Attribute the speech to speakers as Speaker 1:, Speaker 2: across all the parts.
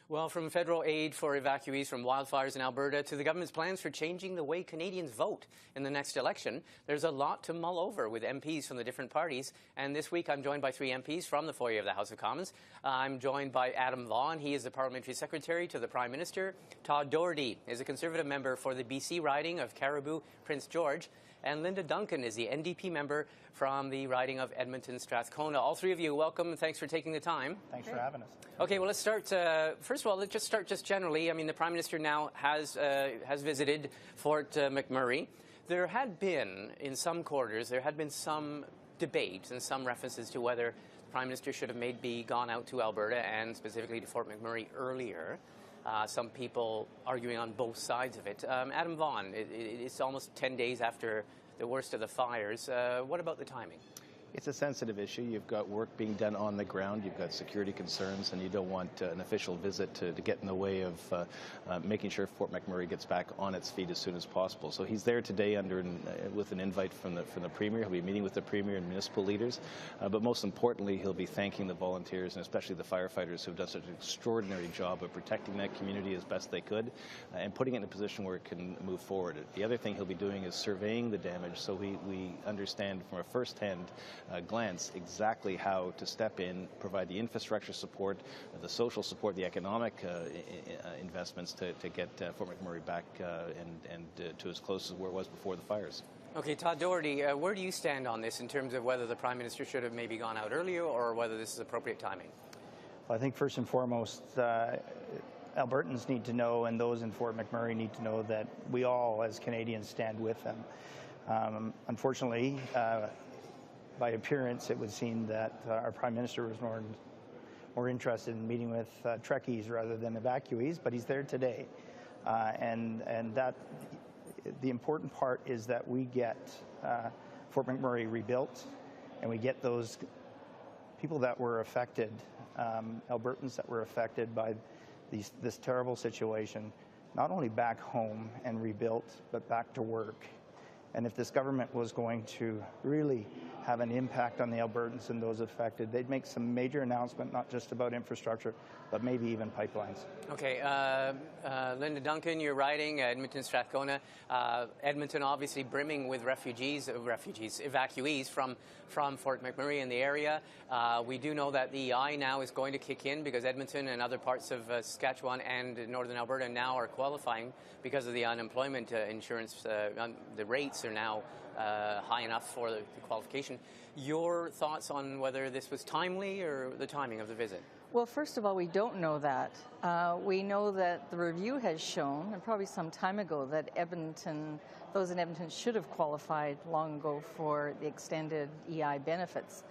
Speaker 1: Well, from federal aid for evacuees from wildfires in Alberta to the government's plans for changing the way Canadians vote in the next election, there's a lot to mull over with MPs from the different parties. And this week I'm joined by three MPs from the foyer of the House of Commons. I'm joined by Adam Vaughan. He is the Parliamentary Secretary to the Prime Minister. Todd Doherty is a Conservative member for the BC riding of Caribou Prince George. And Linda Duncan is the NDP member from the riding of Edmonton-Strathcona. All three of you, welcome and thanks for taking the time.
Speaker 2: Thanks for having us.
Speaker 1: Okay, well, let's start. First of all, let's just start generally. I mean, the Prime Minister now has visited Fort McMurray. There had been, in some quarters, there had been some debate and some references to whether the Prime Minister should have maybe gone out to Alberta and specifically to Fort McMurray earlier. Some people arguing on both sides of it. Adam Vaughan, it's almost 10 days after the worst of the fires. What about the timing?
Speaker 3: It's a sensitive issue. You've got work being done on the ground, you've got security concerns, and you don't want an official visit to get in the way of making sure Fort McMurray gets back on its feet as soon as possible. So he's there today with an invite from the Premier. He'll be meeting with the Premier and municipal leaders, but most importantly, he'll be thanking the volunteers and especially the firefighters who've done such an extraordinary job of protecting that community as best they could and putting it in a position where it can move forward. The other thing he'll be doing is surveying the damage so we understand from a first-hand glance exactly how to step in, provide the infrastructure support, the social support, the economic investments to get Fort McMurray back and to as close as where it was before the fires.
Speaker 1: Okay, Todd Doherty, where do you stand on this in terms of whether the Prime Minister should have maybe gone out earlier or whether this is appropriate timing?
Speaker 2: Well, I think first and foremost, Albertans need to know, and those in Fort McMurray need to know, that we all as Canadians stand with them. Unfortunately, by appearance, it would seem that our Prime Minister was more interested in meeting with Trekkies rather than evacuees, but he's there today. And that the important part is that we get Fort McMurray rebuilt, and we get those people that were affected, Albertans that were affected by this terrible situation, not only back home and rebuilt, but back to work. And if this government was going to really have an impact on the Albertans and those affected, they'd make some major announcement, not just about infrastructure, but maybe even pipelines. Okay,
Speaker 1: Linda Duncan, you're riding Edmonton-Strathcona. Edmonton obviously brimming with evacuees from Fort McMurray in the area. We do know that the EI now is going to kick in because Edmonton and other parts of Saskatchewan and northern Alberta now are qualifying because of the unemployment insurance. The rates are now high enough for the qualification. Your thoughts on whether this was timely or the timing of the visit?
Speaker 4: Well, first of all, we don't know that. We know that the review has shown, and probably some time ago, that those in Edmonton should have qualified long ago for the extended EI benefits.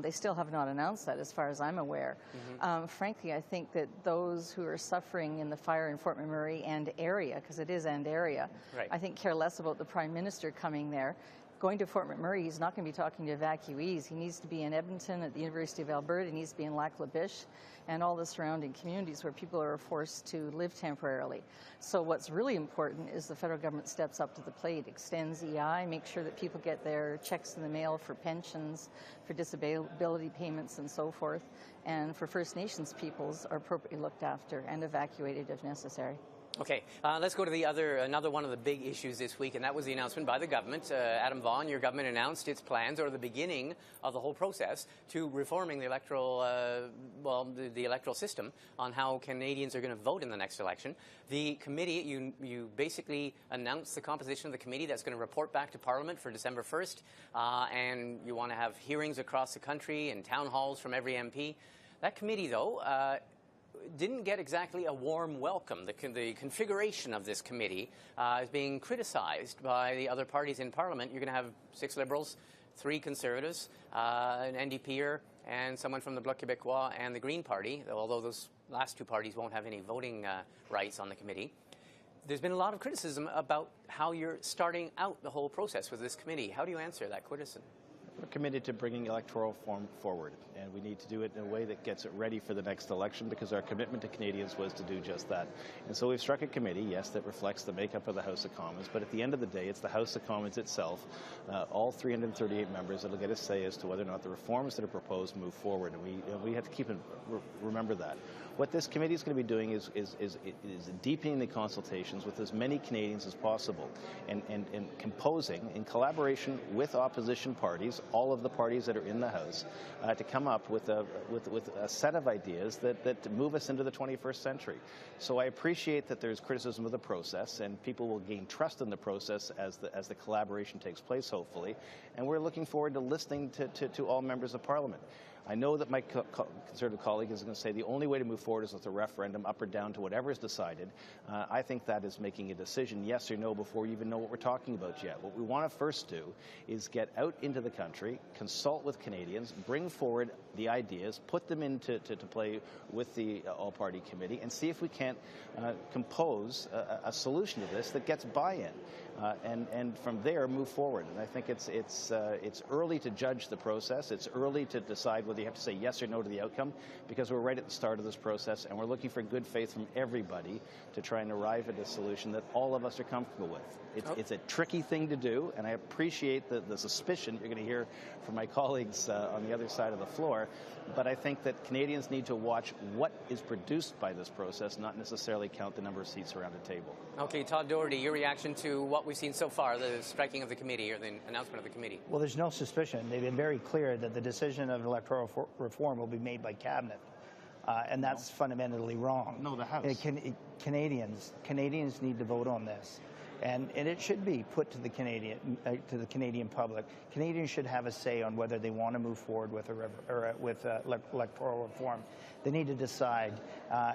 Speaker 4: They still have not announced that, as far as I'm aware. Mm-hmm. Frankly, I think that those who are suffering in the fire in Fort McMurray and area, because it is and area, right, I think care less about the Prime Minister coming there. Going to Fort McMurray, he's not going to be talking to evacuees. He needs to be in Edmonton at the University of Alberta. He needs to be in Lac-La-Biche and all the surrounding communities where people are forced to live temporarily. So what's really important is the federal government steps up to the plate, extends EI, makes sure that people get their checks in the mail for pensions, for disability payments and so forth, and for First Nations peoples are appropriately looked after and evacuated if necessary.
Speaker 1: Okay, let's go to another one of the big issues this week, and that was the announcement by the government. Adam Vaughan, your government announced its plans, or the beginning of the whole process, to reforming the electoral, the electoral system on how Canadians are going to vote in the next election. The committee, you basically announced the composition of the committee that's going to report back to Parliament for December 1st, and you want to have hearings across the country and town halls from every MP. That committee, though, didn't get exactly a warm welcome. The configuration of this committee is being criticized by the other parties in Parliament. You're going to have 6 Liberals, 3 Conservatives, an NDPer, and someone from the Bloc Québécois and the Green Party, although those last 2 parties won't have any voting rights on the committee. There's been a lot of criticism about how you're starting out the whole process with this committee. How do you answer that criticism?
Speaker 3: We're committed to bringing electoral reform forward, and we need to do it in a way that gets it ready for the next election because our commitment to Canadians was to do just that. And so we've struck a committee, yes, that reflects the makeup of the House of Commons, but at the end of the day, it's the House of Commons itself, all 338 members, that will get a say as to whether or not the reforms that are proposed move forward, and we have to remember that. What this committee is going to be doing is deepening the consultations with as many Canadians as possible, and composing, in collaboration with opposition parties, all of the parties that are in the House, to come up with a set of ideas that move us into the 21st century. So I appreciate that there's criticism of the process, and people will gain trust in the process as the collaboration takes place, hopefully. And we're looking forward to listening to all members of Parliament. I know that my Conservative colleague is going to say the only way to move forward is with a referendum, up or down to whatever is decided. I think that is making a decision, yes or no, before you even know what we're talking about yet. What we want to first do is get out into the country, consult with Canadians, bring forward the ideas, put them into play with the all-party committee, and see if we can't compose a solution to this that gets buy-in. And from there move forward. And I think it's early to judge the process. It's early to decide whether you have to say yes or no to the outcome, because we're right at the start of this process, and we're looking for good faith from everybody to try and arrive at a solution that all of us are comfortable with. It's a tricky thing to do, and I appreciate the suspicion you're going to hear from my colleagues on the other side of the floor. But I think that Canadians need to watch what is produced by this process, not necessarily count the number of seats around a table.
Speaker 1: Okay, Todd Doherty, your reaction to what we've seen so far, the striking of the committee or the announcement of the committee?
Speaker 2: Well, there's no suspicion. They've been very clear that the decision of electoral reform will be made by Cabinet. And that's fundamentally wrong.
Speaker 3: No, the House.
Speaker 2: Canadians need to vote on this. And it should be put to the Canadian public. Canadians should have a say on whether they want to move forward with electoral reform. They need to decide.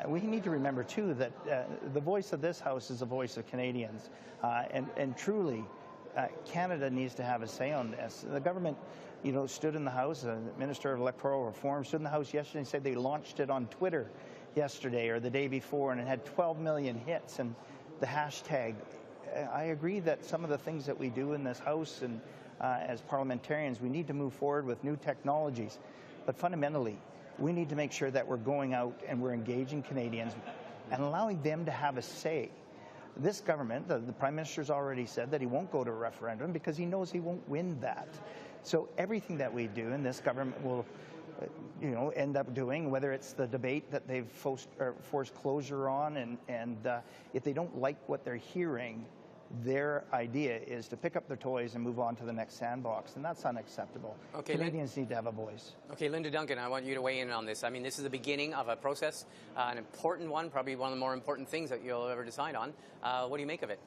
Speaker 2: We need to remember too that the voice of this House is the voice of Canadians, and truly, Canada needs to have a say on this. The government, stood in the House. The Minister of Electoral Reform stood in the House yesterday and said they launched it on Twitter yesterday or the day before, and it had 12 million hits and the hashtag. I agree that some of the things that we do in this House and as parliamentarians, we need to move forward with new technologies. But fundamentally, we need to make sure that we're going out and we're engaging Canadians and allowing them to have a say. This government, the Prime Minister's already said that he won't go to a referendum because he knows he won't win that. So everything that we do in this government will end up doing, whether it's the debate that they've forced closure on, and if they don't like what they're hearing, their idea is to pick up their toys and move on to the next sandbox, and that's unacceptable. Okay, Canadians need to have a voice.
Speaker 1: Okay, Linda Duncan, I want you to weigh in on this. I mean, this is the beginning of a process, an important one, probably one of the more important things that you'll ever decide on. What do you make of it?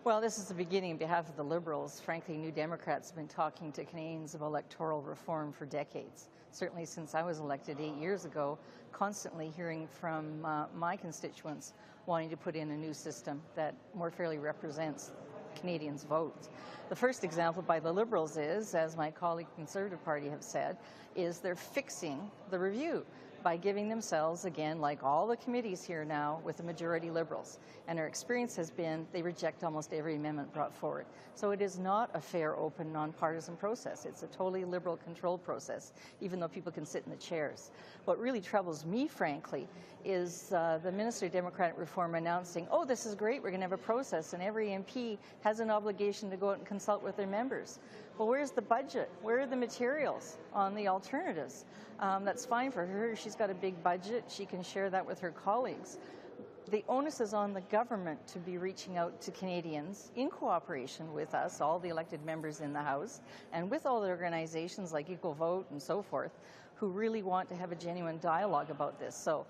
Speaker 4: Well, this is the beginning on behalf of the Liberals. Frankly, New Democrats have been talking to Canadians of electoral reform for decades. Certainly since I was elected 8 years ago, constantly hearing from my constituents wanting to put in a new system that more fairly represents Canadians' votes. The first example by the Liberals is, as my colleague Conservative Party have said, is they're fixing the review by giving themselves, again, like all the committees here now, with the majority Liberals. And our experience has been they reject almost every amendment brought forward. So it is not a fair, open, nonpartisan process. It's a totally Liberal-controlled process, even though people can sit in the chairs. What really troubles me, frankly, is the Minister of Democratic Reform announcing, oh, this is great, we're going to have a process, and every MP has an obligation to go out and consult with their members. Well, where's the budget? Where are the materials on the alternatives? That's fine for her. She's got a big budget. She can share that with her colleagues. The onus is on the government to be reaching out to Canadians in cooperation with us, all the elected members in the House, and with all the organizations like Equal Vote and so forth, who really want to have a genuine dialogue about this. So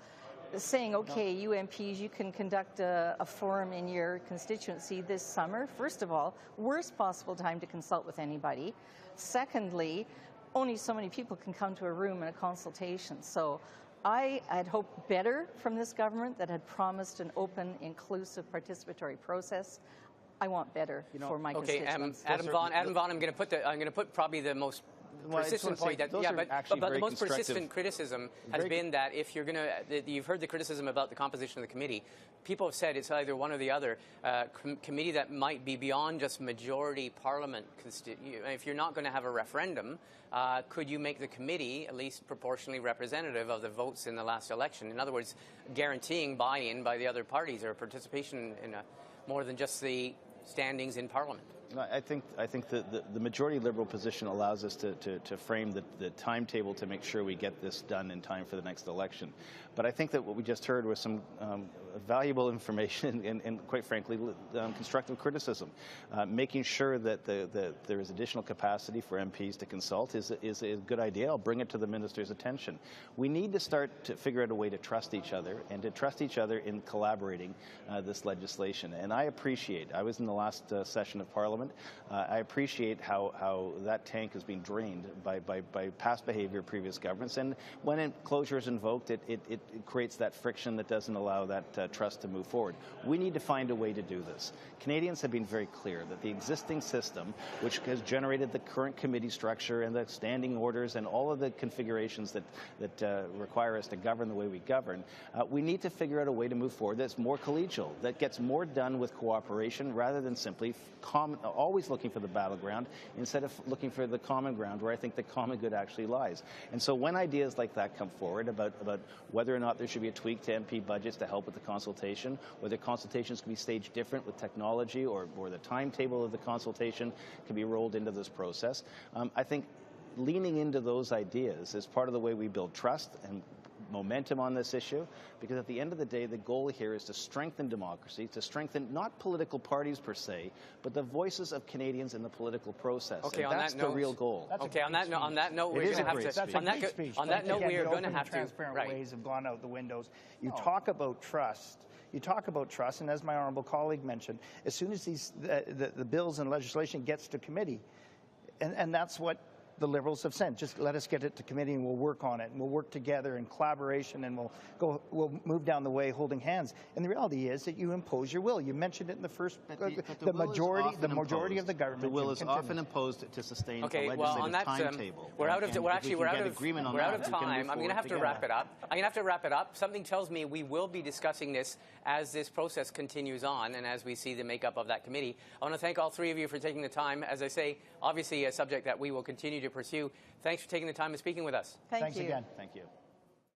Speaker 4: saying, okay, you MPs, you can conduct a forum in your constituency this summer. First of all, worst possible time to consult with anybody. Secondly, only so many people can come to a room in a consultation. So I had hoped better from this government that had promised an open, inclusive, participatory process. I want better for my constituents.
Speaker 1: Adam Vaughan, I'm going to put probably the most persistent point that, but the most persistent criticism has been that if you're going to, you've heard the criticism about the composition of the committee. People have said it's either one or the other. Committee that might be beyond just majority parliament. If you're not going to have a referendum, could you make the committee at least proportionally representative of the votes in the last election? In other words, guaranteeing buy-in by the other parties or participation in more than just the standings in parliament.
Speaker 3: I think the majority Liberal position allows us to frame the timetable to make sure we get this done in time for the next election. But I think that what we just heard was some valuable information and quite frankly, constructive criticism. Making sure that there is additional capacity for MPs to consult is a good idea. I'll bring it to the minister's attention. We need to start to figure out a way to trust each other and to trust each other in collaborating this legislation. And I was in the last session of Parliament. I appreciate how that tank has been drained by past behavior of previous governments. And when closure is invoked, it creates that friction that doesn't allow that trust to move forward. We need to find a way to do this. Canadians have been very clear that the existing system, which has generated the current committee structure and the standing orders and all of the configurations that require us to govern the way we govern, we need to figure out a way to move forward that's more collegial, that gets more done with cooperation rather than simply always looking for the battleground instead of looking for the common ground where I think the common good actually lies. And so when ideas like that come forward about whether or not there should be a tweak to MP budgets to help with the consultation, whether consultations can be staged different with technology or the timetable of the consultation can be rolled into this process, I think leaning into those ideas is part of the way we build trust and momentum on this issue, because at the end of the day, the goal here is to strengthen democracy, to strengthen not political parties per se, but the voices of Canadians in the political process.
Speaker 1: Okay,
Speaker 3: and
Speaker 1: on
Speaker 3: that's
Speaker 1: that note,
Speaker 3: the real goal.
Speaker 1: Okay, on that note, we're going to have to. On that note, we are going to have to.
Speaker 2: Transparent ways have gone out the windows. You talk about trust. You talk about trust, and as my honourable colleague mentioned, as soon as the bills and legislation gets to committee, and that's what the Liberals have said, just let us get it to committee and we'll work on it and we'll work together in collaboration and we'll move down the way holding hands. And the reality is that you impose your will. You mentioned it in the first, the majority of the government.
Speaker 3: The will is often imposed to sustain a legislative timetable.
Speaker 1: We're out of time. I'm going to have to wrap it up. Something tells me we will be discussing this as this process continues on and as we see the makeup of that committee. I want to thank all three of you for taking the time. As I say, obviously a subject that we will continue to pursue. Thanks for taking the time and speaking with us.
Speaker 4: Thanks
Speaker 2: again.
Speaker 3: Thank you.